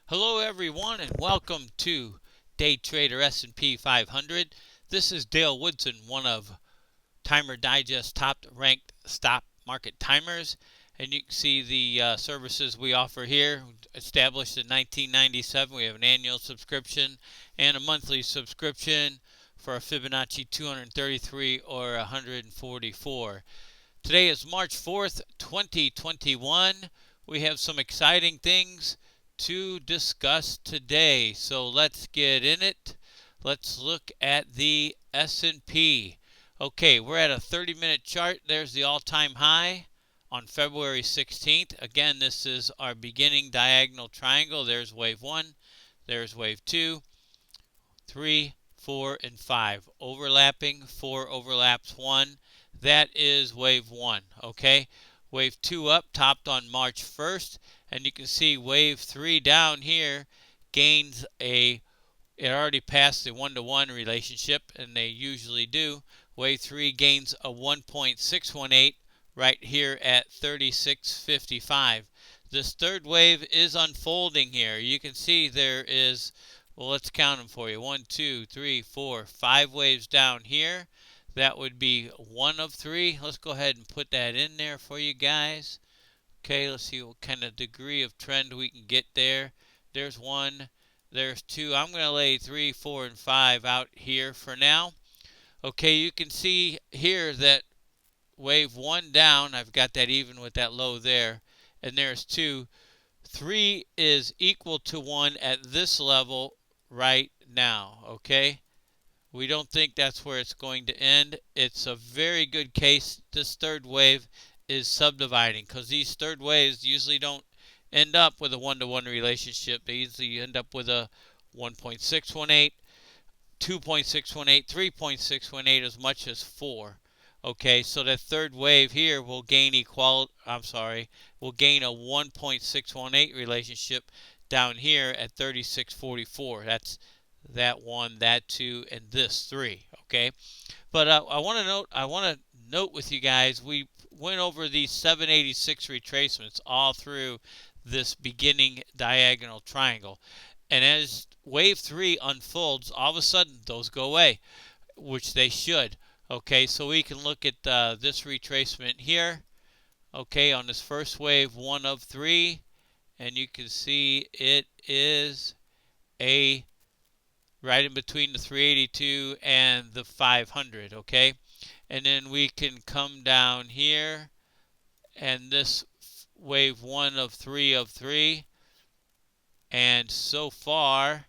Hello everyone and welcome to Day Trader S&P 500. This is Dale Woodson, one of Timer Digest's top ranked stock market timers. And you can see the services we offer here. Established in 1997, we have an annual subscription and a monthly subscription for a Fibonacci 233 or 144. Today is March 4th, 2021. We have some exciting things to discuss today. So let's get in it. Let's look at the S&P. Okay, we're at a 30-minute chart. There's the all-time high on February 16th. Again, this is our beginning diagonal triangle. There's wave 1, there's wave 2, 3, 4, and 5. Overlapping, 4 overlaps 1. That is wave 1, okay? Wave 2 up, topped on March 1st. And you can see wave 3 down here gains it already passed the 1-to-1 relationship, and they usually do. Wave 3 gains a 1.618 right here at 36.55. This third wave is unfolding here. You can see there is, well, let's count them for you. 1, 2, 3, 4, 5 waves down here. That would be 1 of 3. Let's go ahead and put that in there for you guys. Okay, let's see what kind of degree of trend we can get there. There's 1, there's 2. I'm going to lay 3, 4, and 5 out here for now. Okay, you can see here that wave 1 down, I've got that even with that low there, and there's 2. 3 is equal to 1 at this level right now, okay? We don't think that's where it's going to end. It's a very good case. This third wave is subdividing because these third waves usually don't end up with a 1-to-1 relationship. They usually end up with a 1.618, 2.618, 3.618, as much as 4. Okay, so that third wave here will gain will gain a 1.618 relationship down here at 36.44. That's that 1, that 2, and this 3. Okay, but I want to note with you guys, we went over these 786 retracements all through this beginning diagonal triangle, and as wave 3 unfolds, all of a sudden those go away, which they should. Okay, so we can look at this retracement here. Okay, on this first wave, 1 of 3, and you can see it is right in between the 382 and the 500, okay? And then we can come down here, and this wave 1 of 3, and so far,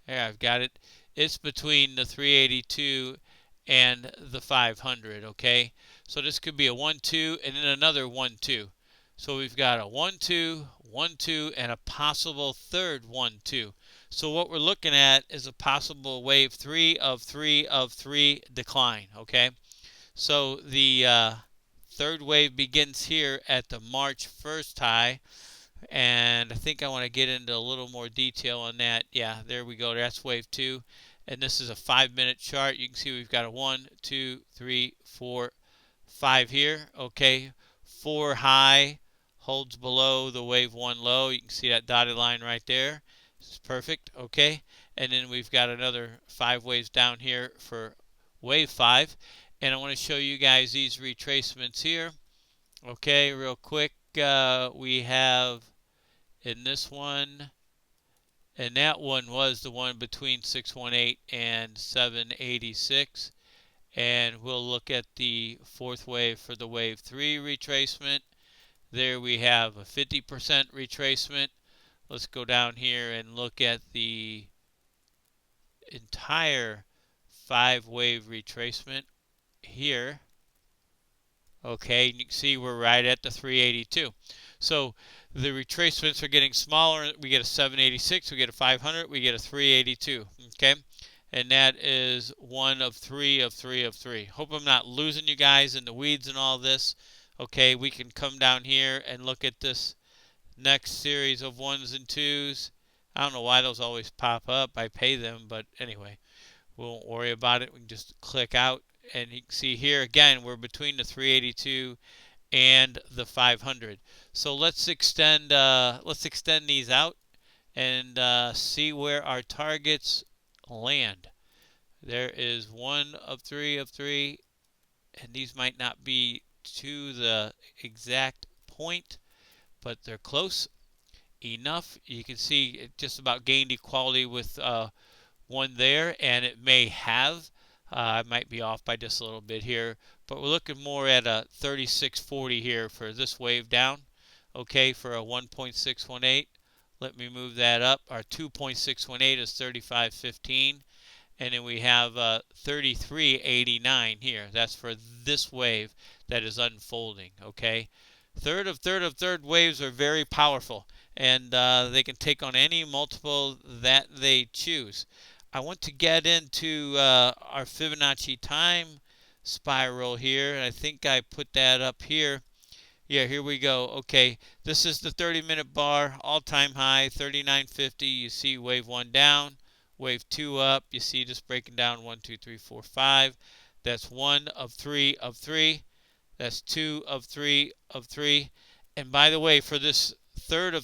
there I've got it, it's between the 382 and the 500, okay? So this could be a 1, 2, and then another 1, 2. So we've got a 1, 2, 1, 2, and a possible third 1, 2. So what we're looking at is a possible wave 3 of 3 decline, okay? So the third wave begins here at the March 1st high, and I think I want to get into a little more detail on that. Yeah, there we go. That's wave 2, and this is a 5-minute chart. You can see we've got a 1, 2, 3, 4, 5 here, okay? 4 high holds below the wave 1 low. You can see that dotted line right there. This is perfect, okay? And then we've got another 5 waves down here for wave 5. And I want to show you guys these retracements here. Okay, real quick, we have in this one, and that one was the one between 618 and 786. And we'll look at the fourth wave for the wave 3 retracement. There we have a 50% retracement. Let's go down here and look at the entire 5-wave retracement here. Okay, you can see we're right at the 382. So the retracements are getting smaller. We get a 786, we get a 500, we get a 382. Okay, and that is 1 of 3 of 3 of 3. Hope I'm not losing you guys in the weeds and all this. Okay, we can come down here and look at this next series of 1s and 2s. I don't know why those always pop up. I pay them, but anyway, we won't worry about it. We can just click out, and you can see here again we're between the 382 and the 500. So let's extend these out and see where our targets land. There is one of three, and these might not be to the exact point, but they're close enough. You can see it just about gained equality with one there, and it may have. I might be off by just a little bit here, but we're looking more at a 36.40 here for this wave down. Okay, for a 1.618. Let me move that up. Our 2.618 is 35.15. And then we have 33.89 here. That's for this wave that is unfolding. Okay, third waves are very powerful, and they can take on any multiple that they choose. I want to get into our Fibonacci time spiral here, and I think I put that up here. Yeah, here we go. Okay, this is the 30-minute bar, all-time high, 39.50. You see wave 1 down, wave 2 up. You see just breaking down 1, 2, 3, 4, 5. That's 1 of 3 of 3. That's 2 of 3 of 3. And by the way, for this third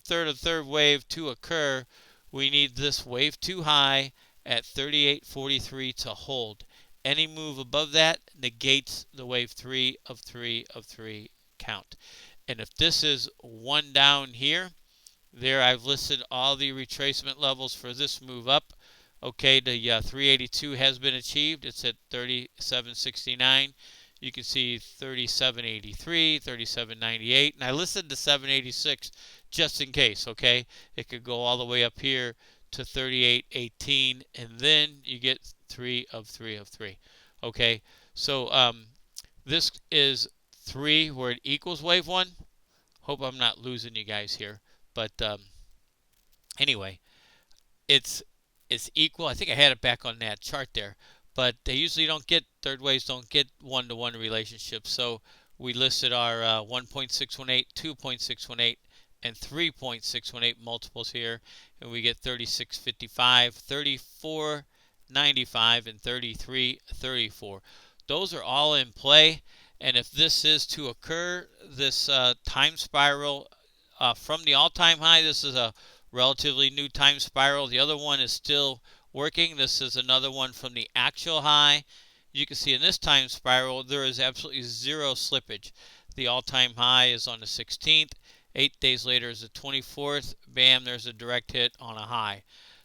wave to occur, we need this wave 2 high at 38.43 to hold. Any move above that negates the wave 3 of 3 of 3 count. And if this is one down here, there I've listed all the retracement levels for this move up. Okay, the 382 has been achieved. It's at 37.69. You can see 37.83, 37.98, and I listed the 786 just in case. Okay, it could go all the way up here to 38.18, and then you get 3 of 3 of 3. Okay, so this is 3 where it equals wave 1. Hope I'm not losing you guys here. But anyway, it's equal. I think I had it back on that chart there. But they usually don't get, third waves don't get one-to-one relationships. So we listed our 1.618, 2.618, and 3.618 multiples here. And we get 36.55, 34.95, and 33.34. Those are all in play. And if this is to occur, this time spiral from the all-time high, this is a relatively new time spiral. The other one is still working. This is another one from the actual high. You can see in this time spiral, there is absolutely zero slippage. The all-time high is on the 16th. 8 days later is the 24th. Bam, there's a direct hit on a high.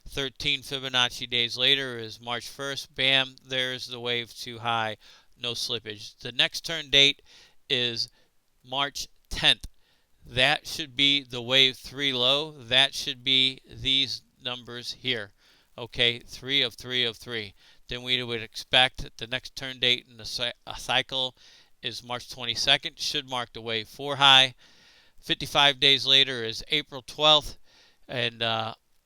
13 Fibonacci days later is March 1st. Bam, there's the wave 2 high. No slippage. The next turn date is March 10th. That should be the wave 3 low. That should be these numbers here. Okay, 3 of 3 of 3. Then we would expect that the next turn date in the cycle is March 22nd. Should mark the wave 4 high. 55 days later is April 12th. And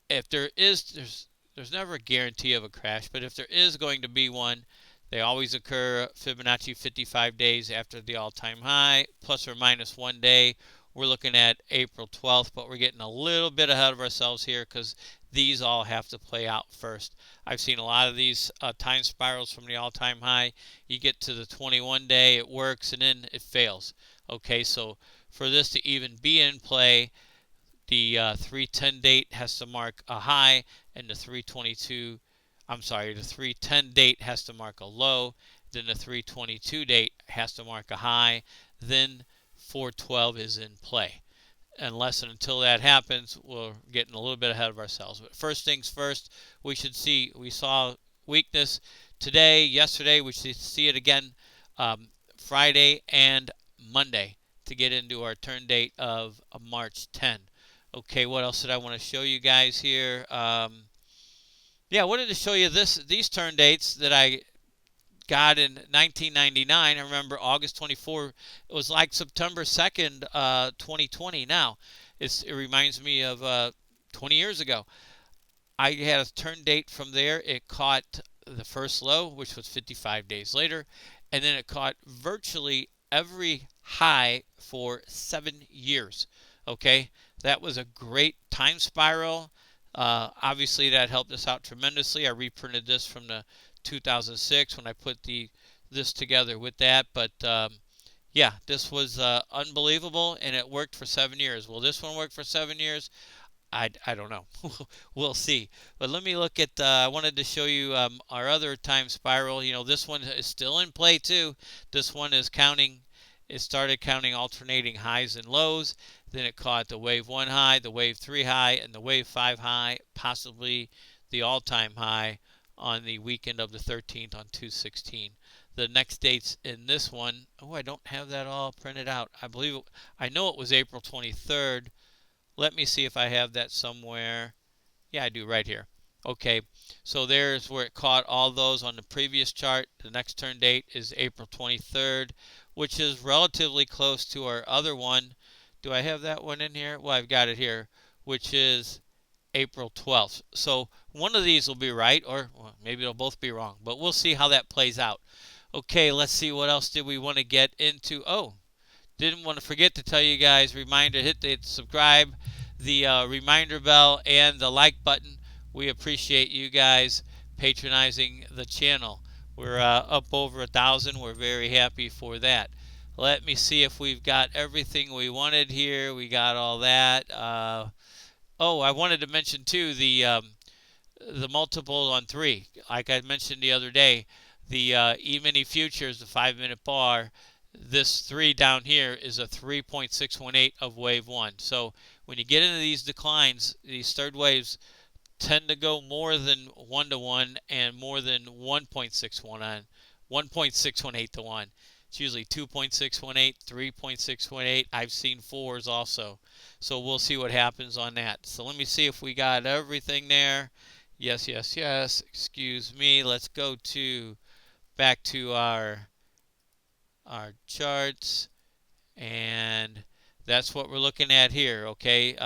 if there's never a guarantee of a crash, but if there is going to be one, they always occur Fibonacci 55 days after the all-time high, plus or minus 1 day. We're looking at April 12th, but we're getting a little bit ahead of ourselves here because these all have to play out first. I've seen a lot of these time spirals from the all-time high. You get to the 21 day, it works, and then it fails. Okay, so for this to even be in play, the 310 date has to mark a high, and the 310 date has to mark a low, then the 322 date has to mark a high, then 412 is in play. Unless and until that happens, we're getting a little bit ahead of ourselves. But first things first, we saw weakness today, yesterday. We should see it again Friday and Monday to get into our turn date of March 10. Okay, what else did I want to show you guys here? Yeah, I wanted to show you these turn dates that I got in 1999. I remember August 24. It was like September 2nd, 2020. Now, it reminds me of 20 years ago. I had a turn date from there. It caught the first low, which was 55 days later, and then it caught virtually every high for 7 years. Okay, that was a great time spiral. Obviously, that helped us out tremendously. I reprinted this from the 2006 when I put this together with that. But yeah, this was unbelievable, and it worked for 7 years. Will this one work for 7 years? I don't know. We'll see. But let me look at, I wanted to show you our other time spiral. You know, this one is still in play too. This one is counting, it started counting alternating highs and lows. Then it caught the wave 1 high, the wave 3 high, and the wave 5 high, possibly the all-time high on the weekend of the 13th on 2/16. The next dates in this one, oh, I don't have that all printed out. I know it was April 23rd. Let me see if I have that somewhere. Yeah, I do right here. Okay, so there's where it caught all those on the previous chart. The next turn date is April 23rd, which is relatively close to our other one. Do I have that one in here? Well, I've got it here, which is April 12th. So one of these will be right, or well, maybe they'll both be wrong, but we'll see how that plays out. Okay, let's see what else did we want to get into. Oh, didn't want to forget to tell you guys, reminder, hit the subscribe, the reminder bell, and the like button. We appreciate you guys patronizing the channel. We're up over 1,000. We're very happy for that. Let me see if we've got everything we wanted here. We got all that. Oh, I wanted to mention too the multiple on 3. Like I mentioned the other day, the E-mini futures, the 5-minute bar, this 3 down here is a 3.618 of wave 1. So when you get into these declines, these third waves tend to go more than 1-to-1 and more than 1.618 to 1. It's usually 2.618, 3.618. I've seen 4s also. So we'll see what happens on that. So let me see if we got everything there. Yes, yes, yes. Excuse me. Let's go back to our charts, and that's what we're looking at here. Okay,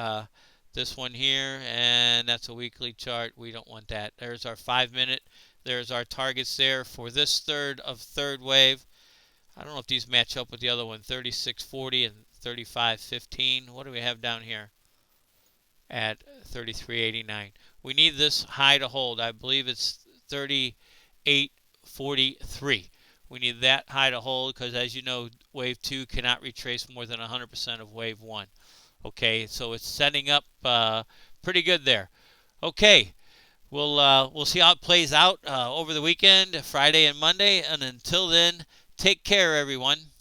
this one here, and that's a weekly chart. We don't want that. There's our 5-minute. There's our targets there for this third wave. I don't know if these match up with the other one, 36.40 and 35.15. What do we have down here at 33.89? We need this high to hold. I believe it's 38.43. We need that high to hold because, as you know, wave 2 cannot retrace more than 100% of wave 1. Okay, so it's setting up pretty good there. Okay, we'll see how it plays out over the weekend, Friday and Monday. And until then, take care, everyone.